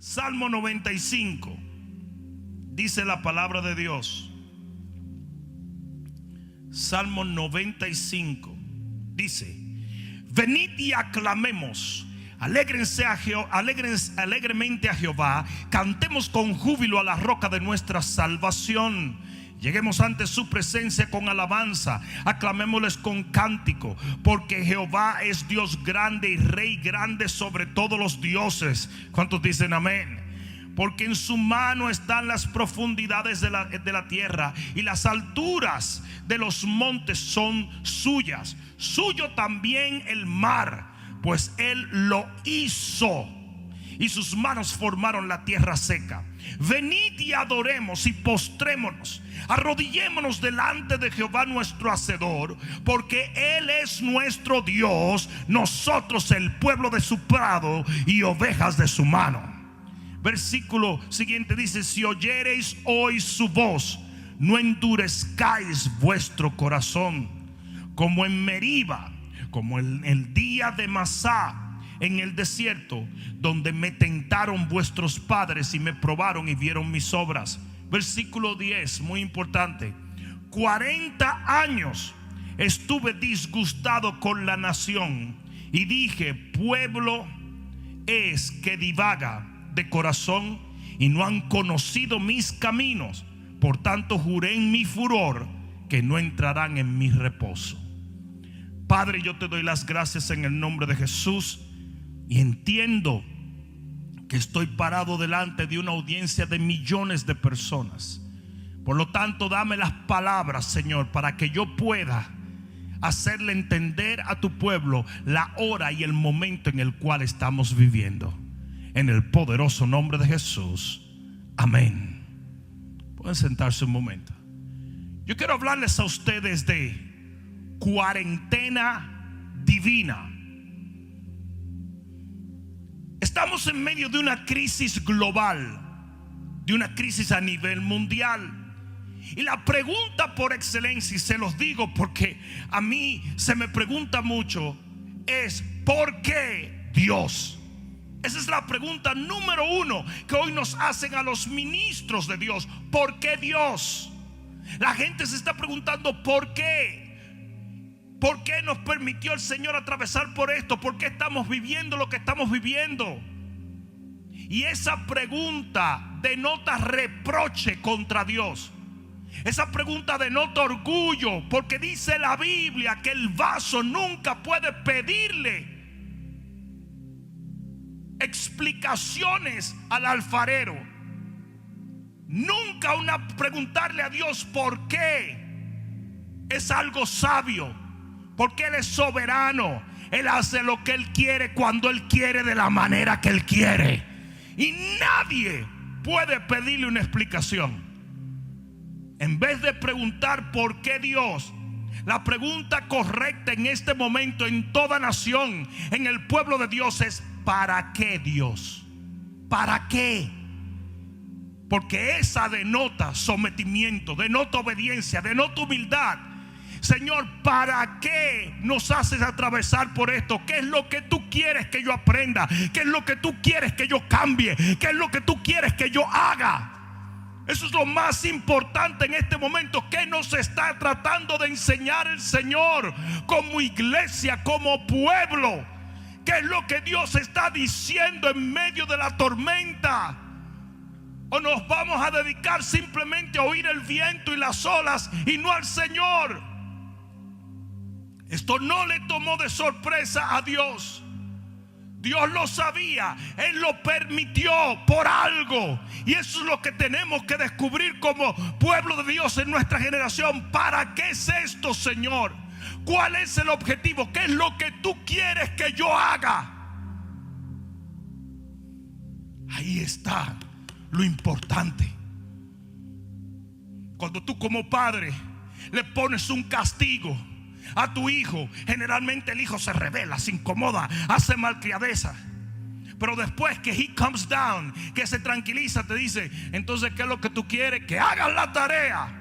Salmo 95. Dice la palabra de Dios. Salmo 95 dice: venid y aclamemos, alegremente a Jehová, cantemos con júbilo a la roca de nuestra salvación. Lleguemos ante su presencia con alabanza, aclamémosles con cántico, porque Jehová es Dios grande y Rey grande sobre todos los dioses. ¿Cuántos dicen amén? Porque en su mano están las profundidades de la tierra, y las alturas de los montes son suyas. Suyo también el mar, pues él lo hizo, y sus manos formaron la tierra seca. Venid y adoremos y postrémonos, arrodillémonos delante de Jehová nuestro Hacedor, porque él es nuestro Dios, nosotros el pueblo de su prado y ovejas de su mano. Versículo siguiente dice: si oyereis hoy su voz, no endurezcáis vuestro corazón, como en Meriba, como en el día de Masá, en el desierto, donde me tentaron vuestros padres y me probaron y vieron mis obras. Versículo 10, muy importante: 40 años estuve disgustado con la nación, y dije: pueblo es que divaga de corazón, y no han conocido mis caminos. Por tanto juré en mi furor que no entrarán en mi reposo. Padre, yo te doy las gracias en el nombre de Jesús, y entiendo que estoy parado delante de una audiencia de millones de personas. Por lo tanto, dame las palabras, Señor, para que yo pueda hacerle entender a tu pueblo la hora y el momento en el cual estamos viviendo. En el poderoso nombre de Jesús, amén. Pueden sentarse un momento. Yo quiero hablarles a ustedes de cuarentena divina. Estamos en medio de una crisis global, de una crisis a nivel mundial. Y la pregunta por excelencia, y se los digo porque a mí se me pregunta mucho, es: ¿por qué Dios? Esa es la pregunta número uno que hoy nos hacen a los ministros de Dios. ¿Por qué Dios? La gente se está preguntando: ¿por qué? ¿Por qué nos permitió el Señor atravesar por esto? ¿Por qué estamos viviendo lo que estamos viviendo? Y esa pregunta denota reproche contra Dios. Esa pregunta denota orgullo, porque dice la Biblia que el vaso nunca puede pedirle explicaciones al alfarero. Nunca preguntarle a Dios por qué es algo sabio, porque Él es soberano. Él hace lo que Él quiere, cuando Él quiere, de la manera que Él quiere, y nadie puede pedirle una explicación. En vez de preguntar por qué Dios, la pregunta correcta en este momento en toda nación, en el pueblo de Dios, es: ¿para qué Dios? ¿Para qué? Porque esa denota sometimiento, denota obediencia, denota humildad. Señor, ¿para qué nos haces atravesar por esto? ¿Qué es lo que tú quieres que yo aprenda? ¿Qué es lo que tú quieres que yo cambie? ¿Qué es lo que tú quieres que yo haga? Eso es lo más importante en este momento. ¿Qué nos está tratando de enseñar el Señor como iglesia, como pueblo? ¿Qué es lo que Dios está diciendo en medio de la tormenta? ¿O nos vamos a dedicar simplemente a oír el viento y las olas y no al Señor? Esto no le tomó de sorpresa a Dios. Dios lo sabía, Él lo permitió por algo. Y eso es lo que tenemos que descubrir como pueblo de Dios en nuestra generación. ¿Para qué es esto, Señor? ¿Cuál es el objetivo? ¿Qué es lo que tú quieres que yo haga? Ahí está lo importante. Cuando tú como padre le pones un castigo a tu hijo, generalmente el hijo se rebela, se incomoda, hace malcriadeza. Pero después que he comes down, que se tranquiliza, te dice: entonces, ¿qué es lo que tú quieres? Que hagas la tarea.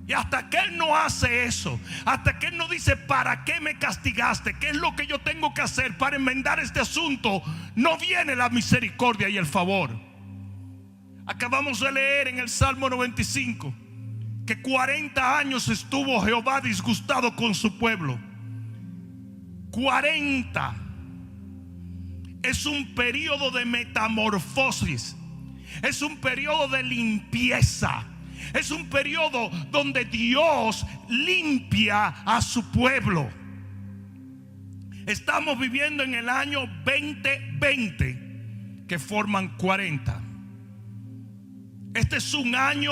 Y hasta que Él no hace eso, hasta que Él no dice ¿para qué me castigaste? ¿Qué es lo que yo tengo que hacer para enmendar este asunto? No viene la misericordia y el favor. Acabamos de leer en el Salmo 95 que 40 años estuvo Jehová disgustado con su pueblo. 40 es un periodo de metamorfosis, es un periodo de limpieza, es un periodo donde Dios limpia a su pueblo. Estamos viviendo en el año 2020, que forman 40. Este es un año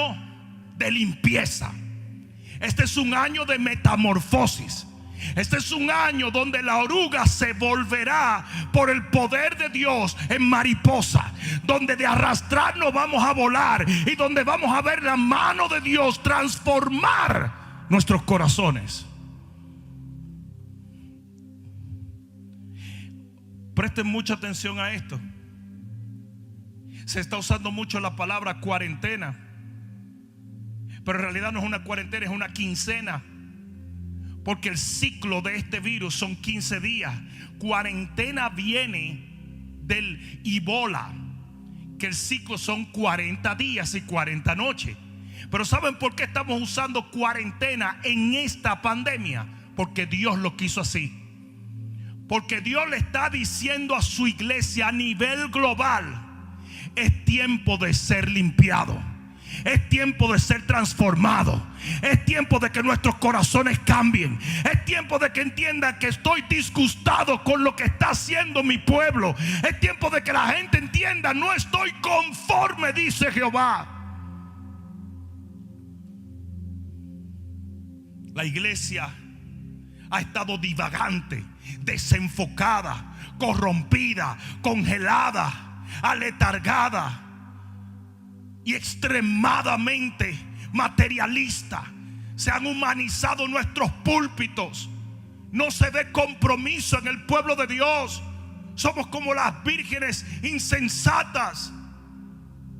de limpieza. Este es un año de metamorfosis. Este es un año donde la oruga se volverá por el poder de Dios en mariposa, donde de arrastrarnos vamos a volar y donde vamos a ver la mano de Dios transformar nuestros corazones. Presten mucha atención a esto. Se está usando mucho la palabra cuarentena, pero en realidad no es una cuarentena, es una quincena. Porque el ciclo de este virus son 15 días. Cuarentena viene del Ebola, que el ciclo son 40 días y 40 noches. Pero ¿saben por qué estamos usando cuarentena en esta pandemia? Porque Dios lo quiso así. Porque Dios le está diciendo a su iglesia a nivel global: es tiempo de ser limpiado, es tiempo de ser transformado, es tiempo de que nuestros corazones cambien, es tiempo de que entiendan que estoy disgustado con lo que está haciendo mi pueblo, es tiempo de que la gente entienda: no estoy conforme, dice Jehová. La iglesia ha estado divagante, desenfocada, corrompida, congelada, aletargada y extremadamente materialista. Se han humanizado nuestros púlpitos. No se ve compromiso en el pueblo de Dios. Somos como las vírgenes insensatas.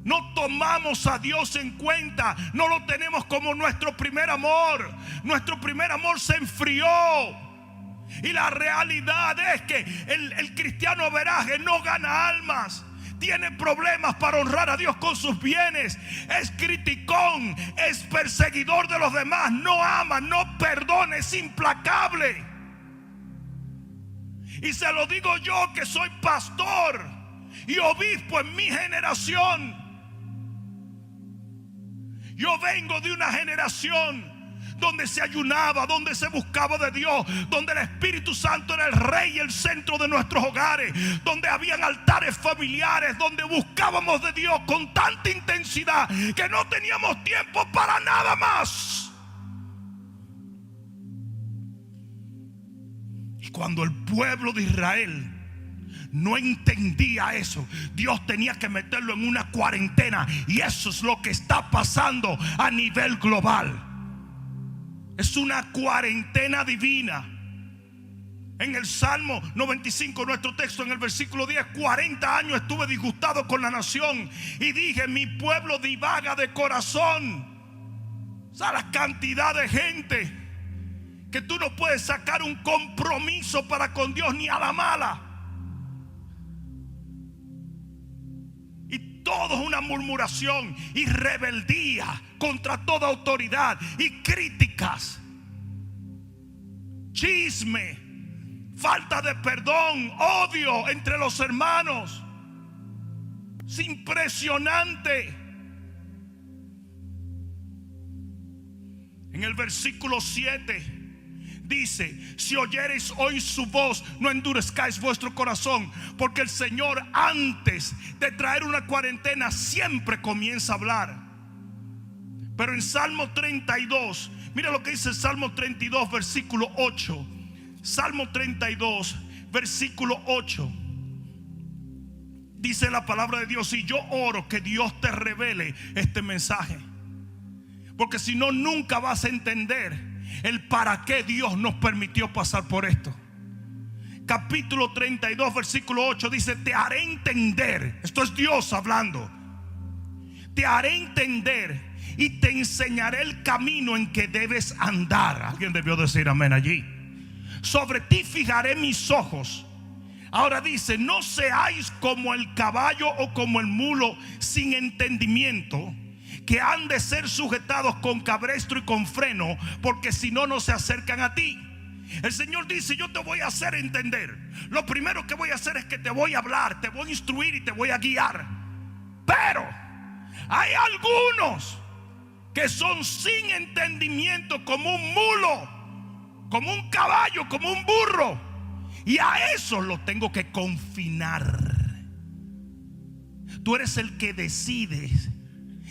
No tomamos a Dios en cuenta. No lo tenemos como nuestro primer amor. Nuestro primer amor se enfrió. Y la realidad es que el cristiano veraje no gana almas. Tiene problemas para honrar a Dios con sus bienes. Es criticón, es perseguidor de los demás. No ama, no perdona, es implacable. Y se lo digo yo, que soy pastor y obispo en mi generación. Yo vengo de una generación donde se ayunaba, donde se buscaba de Dios, donde el Espíritu Santo era el rey y el centro de nuestros hogares, donde habían altares familiares, donde buscábamos de Dios con tanta intensidad que no teníamos tiempo para nada más. Y cuando el pueblo de Israel no entendía eso, Dios tenía que meterlo en una cuarentena. Y eso es lo que está pasando a nivel global. Es una cuarentena divina. En el Salmo 95, nuestro texto, en el versículo 10: 40 años estuve disgustado con la nación y dije: mi pueblo divaga de corazón. O sea, la cantidad de gente que tú no puedes sacar un compromiso para con Dios ni a la mala. Todo es una murmuración y rebeldía contra toda autoridad, y críticas, chisme, falta de perdón, odio entre los hermanos. Es impresionante. En el versículo 7 dice: si oyereis hoy su voz, no endurezcáis vuestro corazón, porque el Señor, antes de traer una cuarentena, siempre comienza a hablar. Pero en Salmo 32, mira lo que dice el Salmo 32, versículo 8. Salmo 32, versículo 8. Dice la palabra de Dios: y yo oro que Dios te revele este mensaje, porque si no, nunca vas a entender el para qué Dios nos permitió pasar por esto. Capítulo 32, versículo 8 dice: te haré entender. Esto es Dios hablando. Te haré entender y te enseñaré el camino en que debes andar. Alguien debió decir amén allí. Sobre ti fijaré mis ojos. Ahora dice: no seáis como el caballo o como el mulo sin entendimiento, que han de ser sujetados con cabestro y con freno, porque si no, no se acercan a ti. El Señor dice: yo te voy a hacer entender. Lo primero que voy a hacer es que te voy a hablar, te voy a instruir y te voy a guiar. Pero hay algunos que son sin entendimiento, como un mulo, como un caballo, como un burro. Y a esos los tengo que confinar. Tú eres el que decide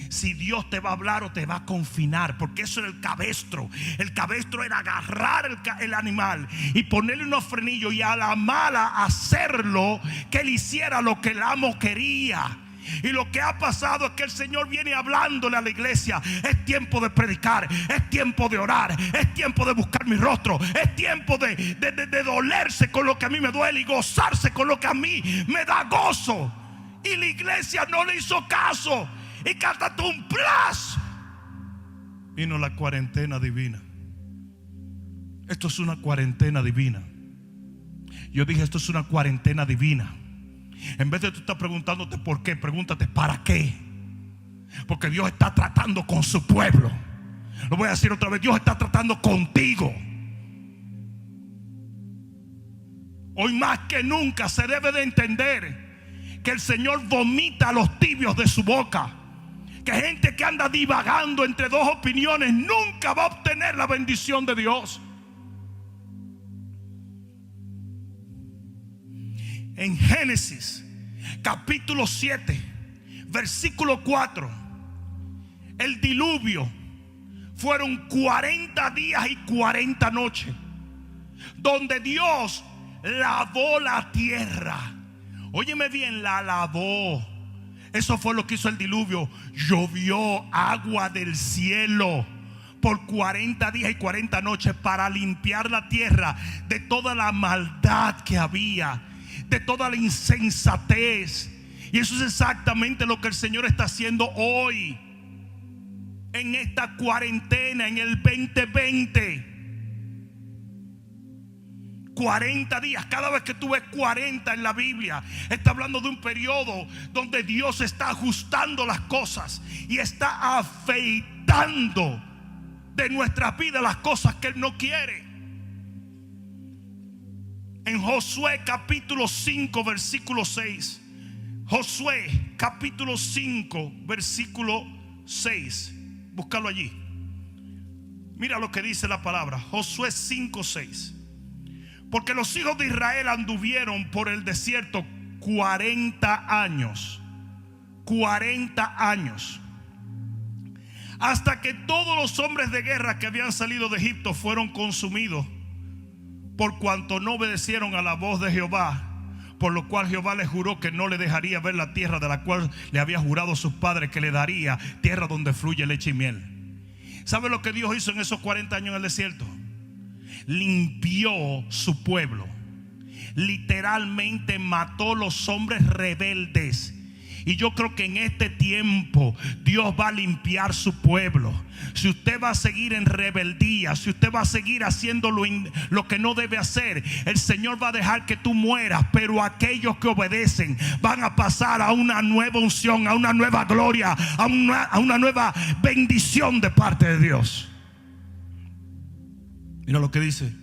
si Dios te va a hablar o te va a confinar, porque eso era el cabestro. El cabestro era agarrar el animal y ponerle unos frenillos, y a la mala hacerlo que él hiciera lo que el amo quería. Y lo que ha pasado es que el Señor viene hablándole a la iglesia: es tiempo de predicar, es tiempo de orar, es tiempo de buscar mi rostro, es tiempo de dolerse con lo que a mí me duele y gozarse con lo que a mí me da gozo. Y la iglesia no le hizo caso, y cántate un plus. Vino la cuarentena divina. Esto es una cuarentena divina. Yo dije: esto es una cuarentena divina. En vez de tú estar preguntándote por qué, pregúntate para qué. Porque Dios está tratando con su pueblo. Lo voy a decir otra vez: Dios está tratando contigo. Hoy más que nunca se debe de entender que el Señor vomita a los tibios de su boca. Que gente que anda divagando entre dos opiniones nunca va a obtener la bendición de Dios. En Génesis capítulo 7 versículo 4, el diluvio fueron 40 días y 40 noches donde Dios lavó la tierra. Óyeme bien, la lavó. Eso fue lo que hizo el diluvio. Llovió agua del cielo por 40 días y 40 noches para limpiar la tierra de toda la maldad que había, de toda la insensatez. Y eso es exactamente lo que el Señor está haciendo hoy, en esta cuarentena, en el 2020. 40 días. Cada vez que tú ves 40 en la Biblia, está hablando de un periodo donde Dios está ajustando las cosas y está afeitando de nuestras vidas las cosas que Él no quiere. En Josué capítulo 5 versículo 6. Josué capítulo 5 versículo 6. Búscalo allí. Mira lo que dice la palabra. Josué 5:6. Porque los hijos de Israel anduvieron por el desierto 40 años. 40 años. Hasta que todos los hombres de guerra que habían salido de Egipto fueron consumidos, por cuanto no obedecieron a la voz de Jehová. Por lo cual Jehová les juró que no le dejaría ver la tierra de la cual le había jurado a sus padres que le daría, tierra donde fluye leche y miel. ¿Sabe lo que Dios hizo en esos 40 años en el desierto? Limpió su pueblo. Literalmente mató los hombres rebeldes. Y yo creo que en este tiempo Dios va a limpiar su pueblo. Si usted va a seguir en rebeldía, si usted va a seguir haciendo lo que no debe hacer, el Señor va a dejar que tú mueras. Pero aquellos que obedecen van a pasar a una nueva unción, a una nueva gloria, a una nueva bendición de parte de Dios. Mira lo que dice: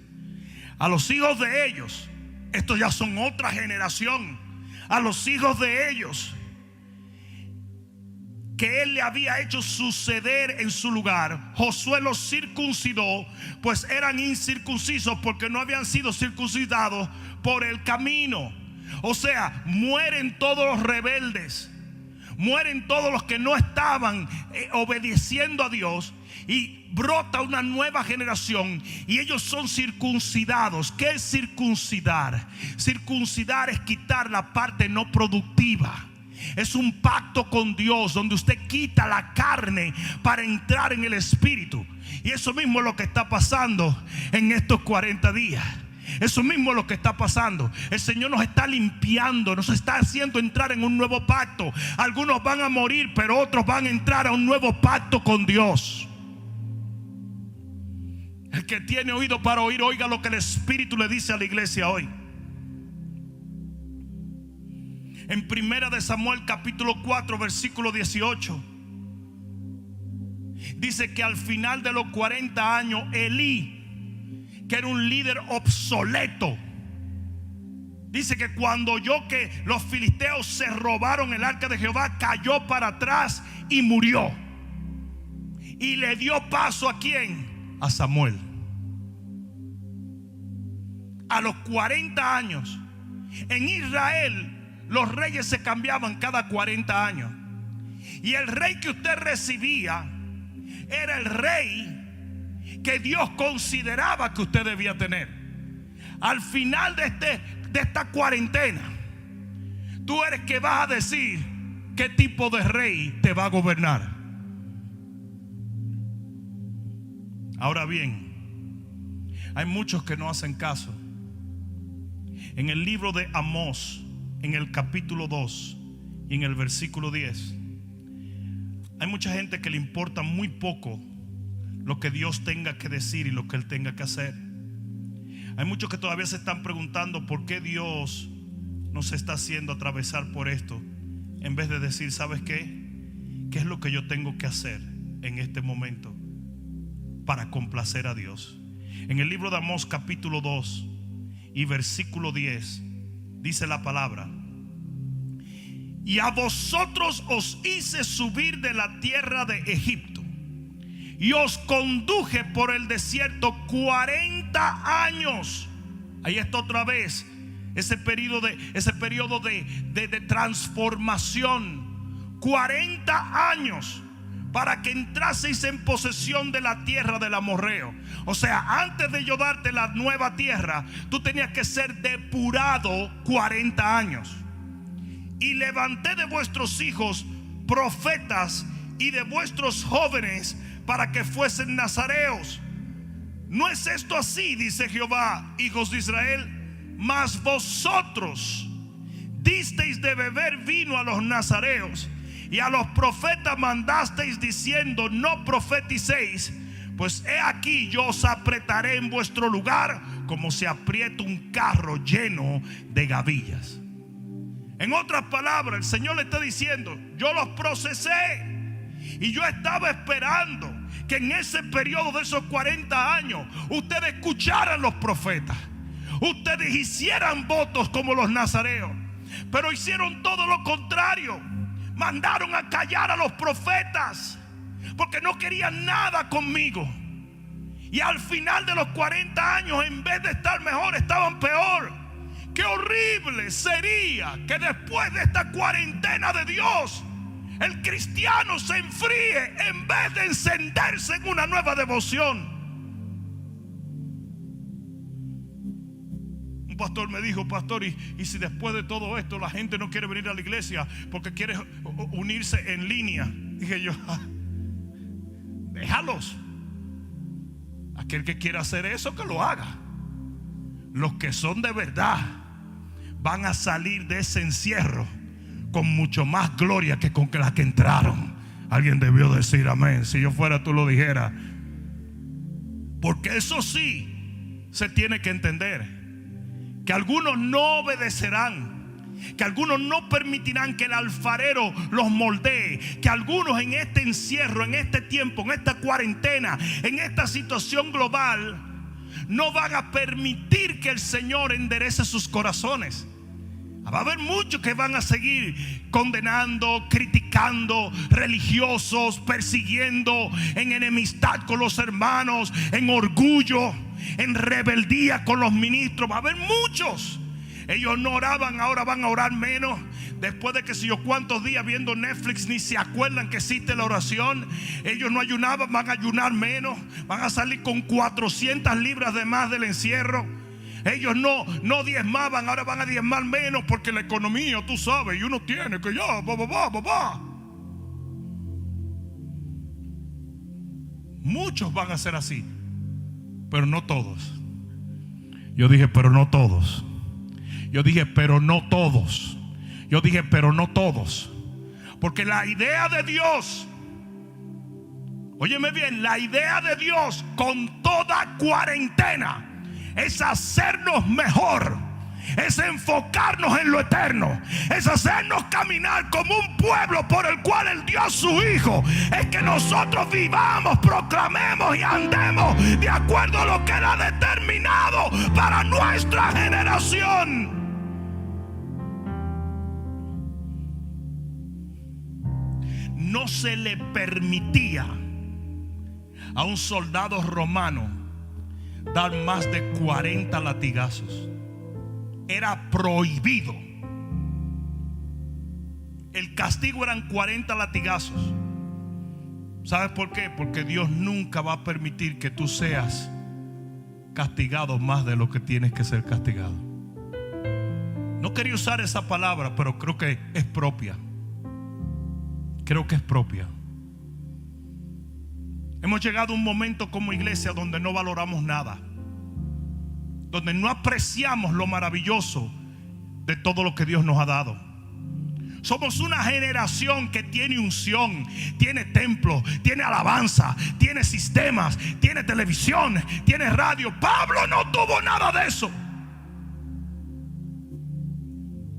a los hijos de ellos, estos ya son otra generación, a los hijos de ellos que Él le había hecho suceder en su lugar, Josué los circuncidó, pues eran incircuncisos porque no habían sido circuncidados por el camino. O sea, mueren todos los rebeldes, mueren todos los que no estaban obedeciendo a Dios, y brota una nueva generación y ellos son circuncidados. ¿Qué es circuncidar? Circuncidar es quitar la parte no productiva. Es un pacto con Dios donde usted quita la carne para entrar en el espíritu. Y eso mismo es lo que está pasando en estos 40 días. Eso mismo es lo que está pasando. El Señor nos está limpiando, nos está haciendo entrar en un nuevo pacto. Algunos van a morir, pero otros van a entrar a un nuevo pacto con Dios. El que tiene oído para oír, oiga lo que el Espíritu le dice a la iglesia hoy. En 1 de Samuel capítulo 4 versículo 18 dice que al final de los 40 años Elí, que era un líder obsoleto, dice que cuando oyó que los filisteos se robaron el arca de Jehová, cayó para atrás y murió. Y le dio paso ¿a quién? A Samuel. A los 40 años. En Israel los reyes se cambiaban cada 40 años. Y el rey que usted recibía era el rey que Dios consideraba que usted debía tener. Al final de esta cuarentena, tú eres que vas a decir qué tipo de rey te va a gobernar. Ahora bien, hay muchos que no hacen caso. En el libro de Amós, en el capítulo 2 y en el versículo 10, hay mucha gente que le importa muy poco lo que Dios tenga que decir y lo que Él tenga que hacer. Hay muchos que todavía se están preguntando por qué Dios nos está haciendo atravesar por esto, en vez de decir, ¿sabes qué? ¿Qué es lo que yo tengo que hacer en este momento para complacer a Dios? En el libro de Amós capítulo 2 y versículo 10 dice la palabra: y a vosotros os hice subir de la tierra de Egipto y os conduje por el desierto 40 años. Ahí está otra vez ese periodo de transformación. 40 años para que entraseis en posesión de la tierra del amorreo. O sea, antes de yo darte la nueva tierra, tú tenías que ser depurado 40 años. Y levanté de vuestros hijos profetas y de vuestros jóvenes para que fuesen nazareos. ¿No es esto así? Dice Jehová, hijos de Israel. Mas vosotros disteis de beber vino a los nazareos, y a los profetas mandasteis diciendo: no profeticéis, pues he aquí yo os apretaré en vuestro lugar como se aprieta un carro lleno de gavillas. En otras palabras, el Señor le está diciendo: yo los procesé y yo estaba esperando que en ese periodo de esos 40 años ustedes escucharan los profetas, ustedes hicieran votos como los nazareos. Pero hicieron todo lo contrario. Mandaron a callar a los profetas porque no querían nada conmigo. Y al final de los 40 años, en vez de estar mejor, estaban peor. Qué horrible sería que después de esta cuarentena de Dios, el cristiano se enfríe en vez de encenderse en una nueva devoción. Un pastor me dijo: pastor, ¿y si después de todo esto la gente no quiere venir a la iglesia porque quiere unirse en línea? Dije yo: déjalos. Aquel que quiera hacer eso, que lo haga. Los que son de verdad van a salir de ese encierro con mucho más gloria que con la que entraron. Alguien debió decir amén. Si yo fuera, tú lo dijeras. Porque eso sí se tiene que entender, que algunos no obedecerán, que algunos no permitirán que el alfarero los moldee, que algunos en este encierro, en este tiempo, en esta cuarentena, en esta situación global, no van a permitir que el Señor enderece sus corazones. Va a haber muchos que van a seguir condenando, criticando, religiosos, persiguiendo, en enemistad con los hermanos, en orgullo, en rebeldía con los ministros. Va a haber muchos. Ellos no oraban, ahora van a orar menos. Después de que si yo cuántos días viendo Netflix ni se acuerdan que existe la oración. Ellos no ayunaban, van a ayunar menos. Van a salir con 400 libras de más del encierro. Ellos no diezmaban, ahora van a diezmar menos porque la economía, tú sabes, y uno tiene que ya, Muchos van a ser así, pero no todos. Yo dije, pero no todos. Yo dije, pero no todos. Yo dije, pero no todos. Porque la idea de Dios, óyeme bien, la idea de Dios con toda cuarentena es hacernos mejor, es enfocarnos en lo eterno, es hacernos caminar como un pueblo por el cual Él dio a su Hijo. Es que nosotros vivamos, proclamemos y andemos de acuerdo a lo que Él ha determinado para nuestra generación. No se le permitía a un soldado romano dar más de 40 latigazos. Era prohibido. El castigo eran 40 latigazos. ¿Sabes por qué? Porque Dios nunca va a permitir que tú seas castigado más de lo que tienes que ser castigado. No quería usar esa palabra, pero creo que es propia. Creo que es propia. Hemos llegado a un momento como iglesia donde no valoramos nada, donde no apreciamos lo maravilloso de todo lo que Dios nos ha dado. Somos una generación que tiene unción, tiene templo, tiene alabanza, tiene sistemas, tiene televisión, tiene radio. Pablo no tuvo nada de eso.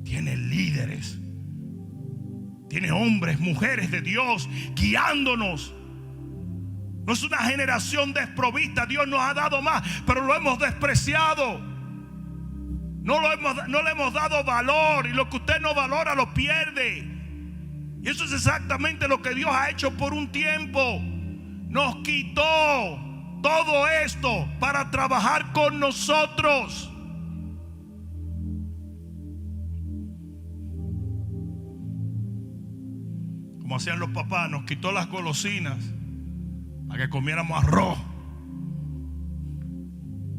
Tiene líderes, tiene hombres, mujeres de Dios guiándonos. No es una generación desprovista. Dios nos ha dado más, pero lo hemos despreciado. No le hemos dado valor, y lo que usted no valora lo pierde. Y eso es exactamente lo que Dios ha hecho por un tiempo. Nos quitó todo esto para trabajar con nosotros. Como hacían los papás, nos quitó las golosinas para que comiéramos arroz.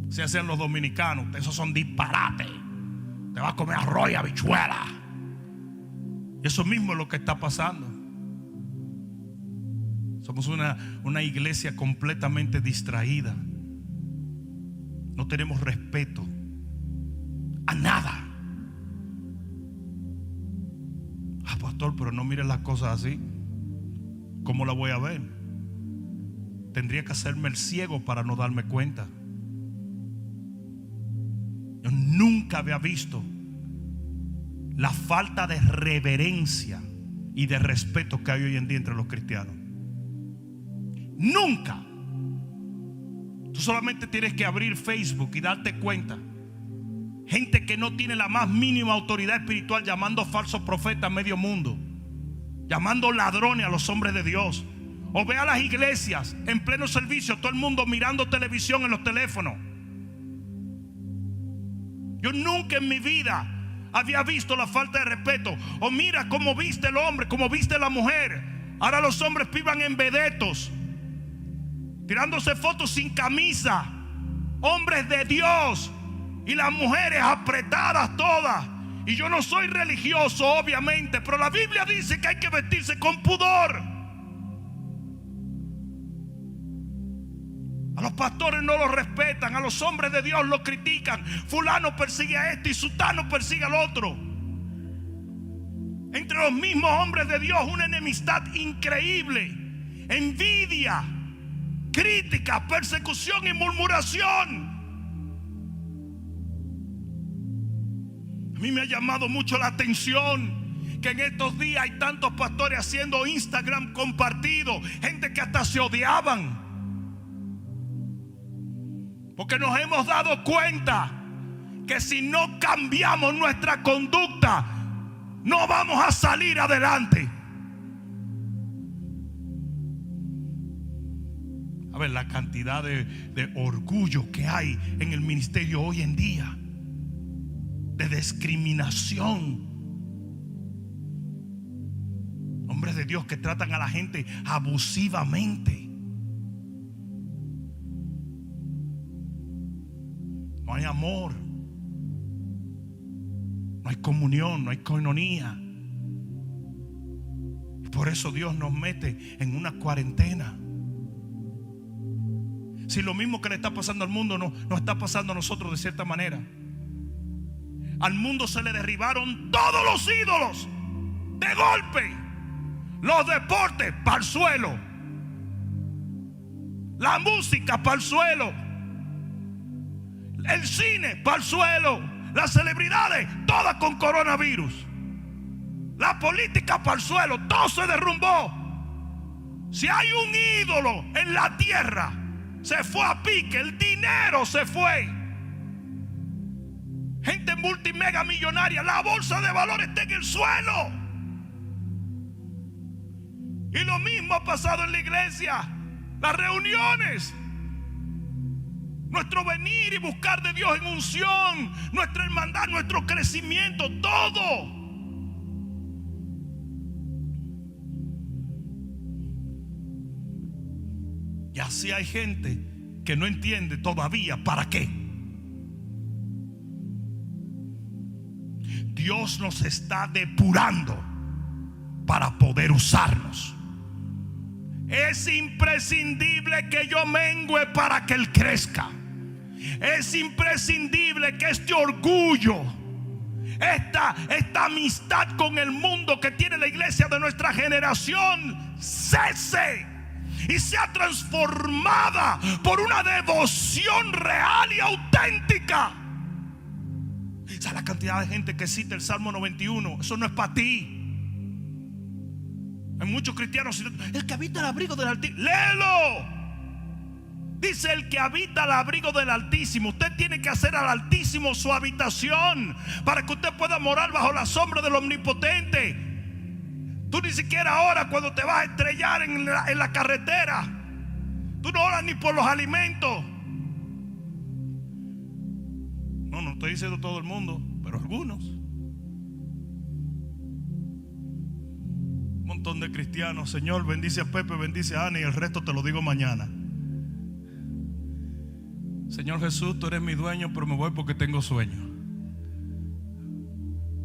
Se hacían los dominicanos. Esos son disparates. Te vas a comer arroz y habichuela. Eso mismo es lo que está pasando. Somos una iglesia completamente distraída. No tenemos respeto a nada. Ah, pastor, pero no mires las cosas así. ¿Cómo la voy a ver? Tendría que hacerme el ciego para no darme cuenta. Yo nunca había visto la falta de reverencia y de respeto que hay hoy en día entre los cristianos. Nunca. Tú solamente tienes que abrir Facebook y darte cuenta. Gente que no tiene la más mínima autoridad espiritual, llamando falsos profetas a medio mundo, llamando ladrones a los hombres de Dios. O ve a las iglesias en pleno servicio, todo el mundo mirando televisión en los teléfonos. Yo nunca en mi vida había visto la falta de respeto. O mira cómo viste el hombre, cómo viste la mujer. Ahora los hombres vivan en vedetos, tirándose fotos sin camisa. Hombres de Dios, y las mujeres apretadas todas. Y yo no soy religioso, obviamente, pero la Biblia dice que hay que vestirse con pudor. A los pastores no los respetan, a los hombres de Dios los critican. Fulano persigue a este y sutano persigue al otro. Entre los mismos hombres de Dios una enemistad increíble, envidia, crítica, persecución y murmuración. A mí me ha llamado mucho la atención que en estos días hay tantos pastores haciendo Instagram compartido, gente que hasta se odiaban. Porque nos hemos dado cuenta que si no cambiamos nuestra conducta, no vamos a salir adelante. A ver, la cantidad de orgullo que hay en el ministerio hoy en día, de discriminación. Hombres de Dios que tratan a la gente abusivamente. No hay amor, no hay comunión, no hay coinonía. Y por eso Dios nos mete en una cuarentena. Si lo mismo que le está pasando al mundo nos está pasando a nosotros de cierta manera. Al mundo se le derribaron todos los ídolos de golpe. Los deportes para el suelo, la música para el suelo, el cine para el suelo, las celebridades todas con coronavirus, la política para el suelo, todo se derrumbó. Si hay un ídolo en la tierra, se fue a pique, el dinero se fue. Gente multimega millonaria, la bolsa de valores está en el suelo. Y lo mismo ha pasado en la iglesia. Las reuniones, nuestro venir y buscar de Dios en unción, nuestra hermandad, nuestro crecimiento, todo. Y así hay gente que no entiende todavía para qué. Dios nos está depurando para poder usarnos. Es imprescindible que yo mengue para que Él crezca. Es imprescindible que este orgullo, esta amistad con el mundo que tiene la iglesia de nuestra generación cese y sea transformada por una devoción real y auténtica. O sea, la cantidad de gente que cita el Salmo 91, eso no es para ti. Hay muchos cristianos, el que habita el abrigo del Altísimo. Léelo. Dice el que habita el abrigo del Altísimo. Usted tiene que hacer al Altísimo su habitación para que usted pueda morar bajo la sombra del Omnipotente. Tú ni siquiera oras cuando te vas a estrellar en la carretera. Tú no oras ni por los alimentos. No estoy diciendo todo el mundo, pero algunos. Un montón de cristianos. Señor, bendice a Pepe, bendice a Ana, y el resto te lo digo mañana. Señor Jesús, tú eres mi dueño, pero me voy porque tengo sueño.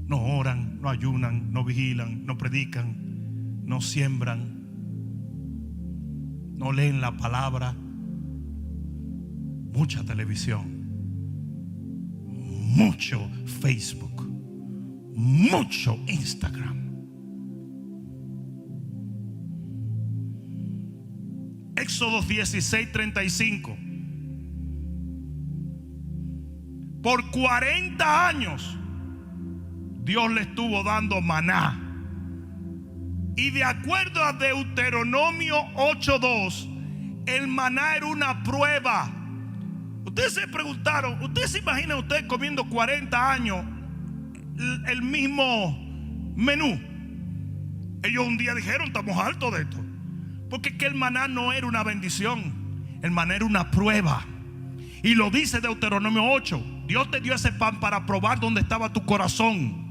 No oran, no ayunan, no vigilan, no predican, no siembran, no leen la palabra. Mucha televisión, mucho Facebook, mucho Instagram. Éxodo 16:35. Por 40 años Dios le estuvo dando maná. Y de acuerdo a Deuteronomio 8:2, el maná era una prueba. Ustedes se preguntaron, ¿ustedes se imaginan ustedes comiendo 40 años el mismo menú? Ellos un día dijeron, estamos hartos de esto. Porque es que el maná no era una bendición, el maná era una prueba. Y lo dice Deuteronomio 8. Dios te dio ese pan para probar dónde estaba tu corazón,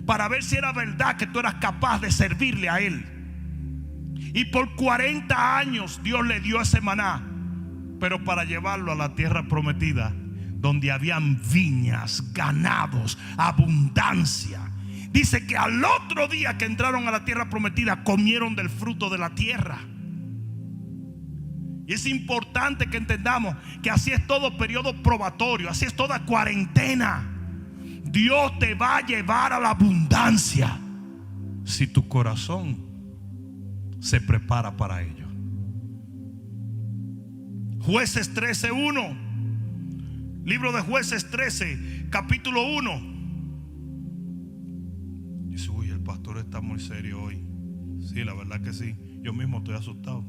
para ver si era verdad que tú eras capaz de servirle a Él. Y por 40 años Dios le dio ese maná, pero para llevarlo a la tierra prometida, donde habían viñas, ganados, abundancia. Dice que al otro día que entraron a la tierra prometida, comieron del fruto de la tierra. Y es importante que entendamos que así es todo periodo probatorio, así es toda cuarentena. Dios te va a llevar a la abundancia si tu corazón se prepara para ello. Jueces 13:1. Libro de Jueces 13, capítulo 1. Dice, uy, el pastor está muy serio hoy. Sí, la verdad que sí. Yo mismo estoy asustado.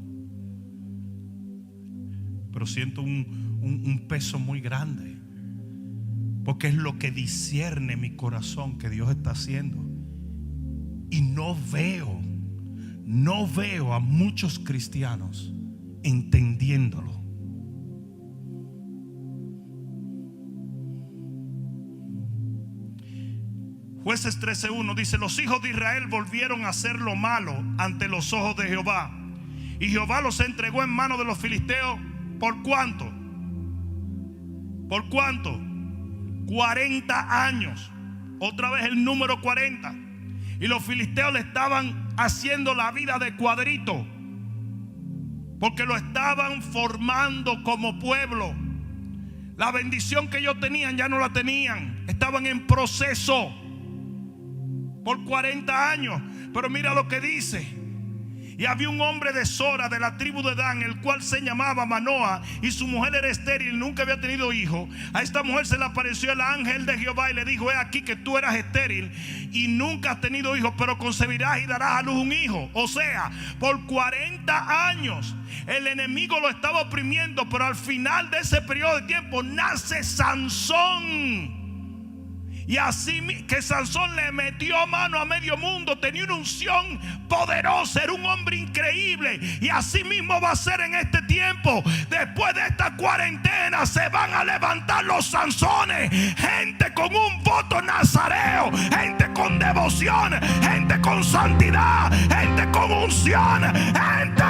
Pero siento un peso muy grande, porque es lo que discierne mi corazón que Dios está haciendo. Y no veo a muchos cristianos entendiéndolo. Jueces 13:1 dice: los hijos de Israel volvieron a hacer lo malo ante los ojos de Jehová, y Jehová los entregó en manos de los filisteos. ¿Por cuánto? ¿Por cuánto? 40 años. Otra vez el número 40. Y los filisteos le estaban haciendo la vida de cuadrito. porque lo estaban formando como pueblo. La bendición que ellos tenían ya no la tenían. Estaban en proceso por 40 años. Pero mira lo que dice. Y había un hombre de Sora, de la tribu de Dan, el cual se llamaba Manoa, y su mujer era estéril, nunca había tenido hijo. A esta mujer se le apareció el ángel de Jehová y le dijo: he aquí que tú eras estéril y nunca has tenido hijo, pero concebirás y darás a luz un hijo. O sea, por 40 años el enemigo lo estaba oprimiendo, pero al final de ese periodo de tiempo nace Sansón. Y así que Sansón le metió mano a medio mundo. Tenía una unción poderosa, era un hombre increíble. Y así mismo va a ser en este tiempo. Después de esta cuarentena se van a levantar los Sansones. Gente con un voto nazareo, gente con devoción, gente con santidad, gente con unción, gente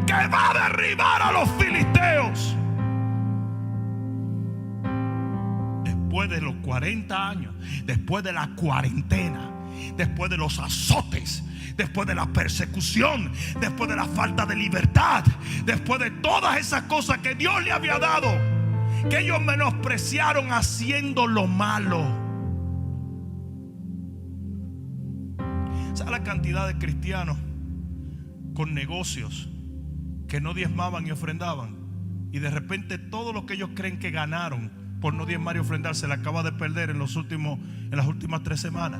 que va a derribar a los filisteos. Después de los 40 años, después de la cuarentena, después de los azotes, después de la persecución, después de la falta de libertad, después de todas esas cosas que Dios le había dado, que ellos menospreciaron haciendo lo malo. ¿Sabe la cantidad de cristianos con negocios que no diezmaban y ofrendaban? Y de repente todo lo que ellos creen que ganaron por no diezmar y ofrendar se le acaba de perder en las últimas 3 semanas.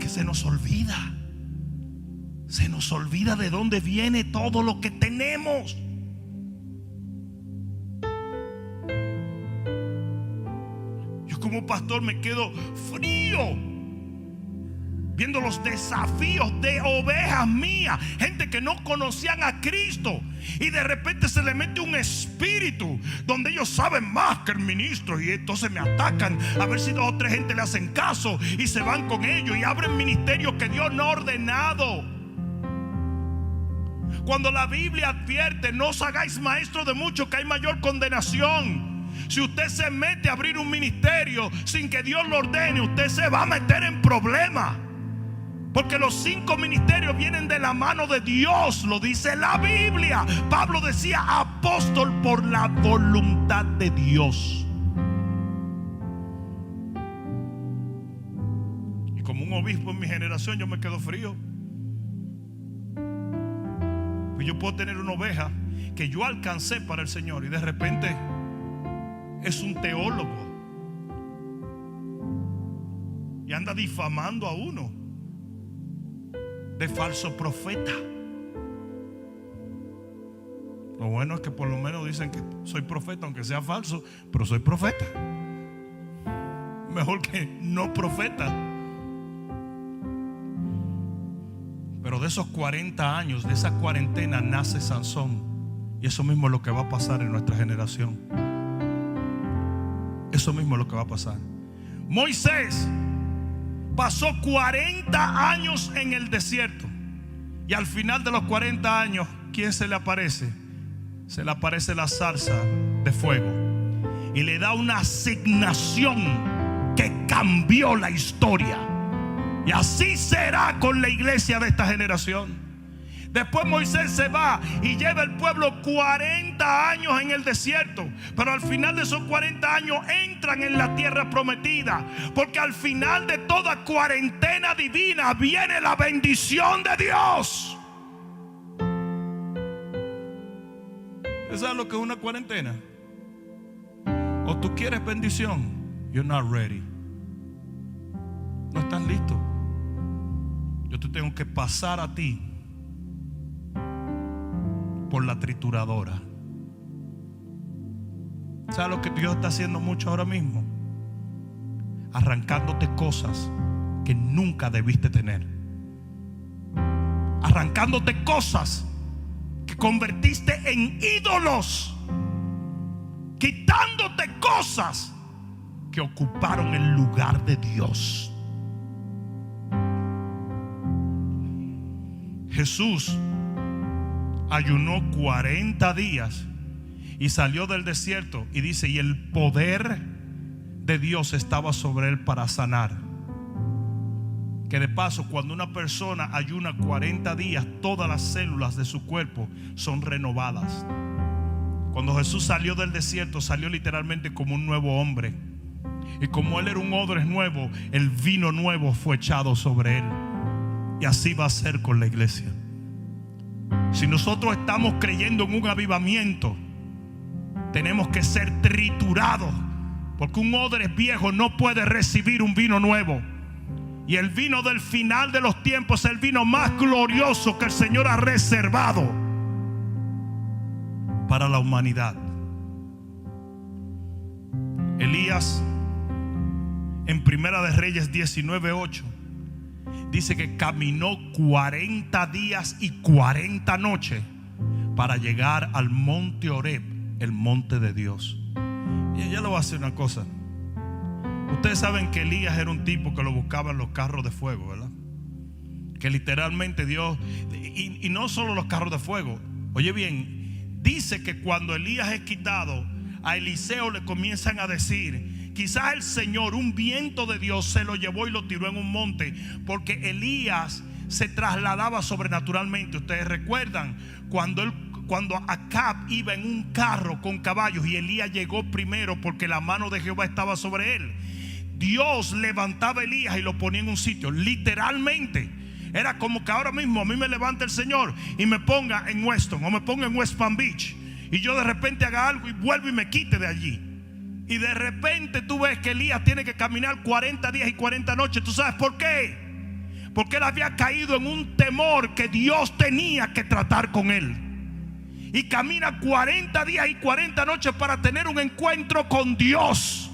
Que se nos olvida de dónde viene todo lo que tenemos. Yo como pastor me quedo frío viendo los desafíos de ovejas mías, gente que no conocían a Cristo, y de repente se le mete un espíritu donde ellos saben más que el ministro, y entonces me atacan a ver si 2 o 3 gente le hacen caso y se van con ellos y abren ministerios que Dios no ha ordenado. Cuando la Biblia advierte: no os hagáis maestros de muchos, que hay mayor condenación. Si usted se mete a abrir un ministerio sin que Dios lo ordene, usted se va a meter en problemas. Porque los 5 ministerios vienen de la mano de Dios, lo dice la Biblia. Pablo decía: apóstol por la voluntad de Dios. Y como un obispo en mi generación, yo me quedo frío. Pues yo puedo tener una oveja que yo alcancé para el Señor y de repente es un teólogo y anda difamando a uno de falso profeta. Lo bueno es que por lo menos dicen que soy profeta, aunque sea falso, pero soy profeta. Mejor que no profeta. Pero de esos 40 años, de esa cuarentena, nace Sansón. Y eso mismo es lo que va a pasar en nuestra generación. Eso mismo es lo que va a pasar. Moisés pasó 40 años en el desierto. Y al final de los 40 años, ¿quién se le aparece? Se le aparece la zarza de fuego. Y le da una asignación que cambió la historia. Y así será con la iglesia de esta generación. Después Moisés se va y lleva al pueblo 40 años en el desierto. Pero al final de esos 40 años entran en la tierra prometida. Porque al final de toda cuarentena divina viene la bendición de Dios. ¿Usted sabe lo que es una cuarentena? O tú quieres bendición, you're not ready. No estás listo. Yo te tengo que pasar a ti por la trituradora. ¿Sabes lo que Dios está haciendo mucho ahora mismo? Arrancándote cosas que nunca debiste tener. Arrancándote cosas que convertiste en ídolos. Quitándote cosas que ocuparon el lugar de Dios. Jesús ayunó 40 días y salió del desierto, y dice: y el poder de Dios estaba sobre él para sanar. Que de paso, cuando una persona ayuna 40 días, todas las células de su cuerpo son renovadas. Cuando Jesús salió del desierto, salió literalmente como un nuevo hombre. Y como Él era un odre nuevo, el vino nuevo fue echado sobre Él. Y así va a ser con la iglesia. Si nosotros estamos creyendo en un avivamiento, tenemos que ser triturados, porque un odre viejo no puede recibir un vino nuevo. Y el vino del final de los tiempos es el vino más glorioso que el Señor ha reservado para la humanidad. Elías, en Primera de Reyes 19:8, dice que caminó 40 días y 40 noches para llegar al monte Horeb, el monte de Dios. Y ya le voy a hacer una cosa. Ustedes saben que Elías era un tipo que lo buscaban los carros de fuego, ¿verdad? Que literalmente Dios, y no solo los carros de fuego. Oye bien, dice que cuando Elías es quitado, a Eliseo le comienzan a decir: quizás el Señor, un viento de Dios, se lo llevó y lo tiró en un monte, porque Elías se trasladaba sobrenaturalmente. Ustedes recuerdan cuando Acab iba en un carro con caballos y Elías llegó primero porque la mano de Jehová estaba sobre él. Dios levantaba a Elías y lo ponía en un sitio. Literalmente era como que ahora mismo a mí me levanta el Señor y me ponga en Weston o me ponga en West Palm Beach, y yo de repente haga algo y vuelvo y me quite de allí. Y de repente tú ves que Elías tiene que caminar 40 días y 40 noches. ¿Tú sabes por qué? Porque él había caído en un temor que Dios tenía que tratar con él. Y camina 40 días y 40 noches para tener un encuentro con Dios.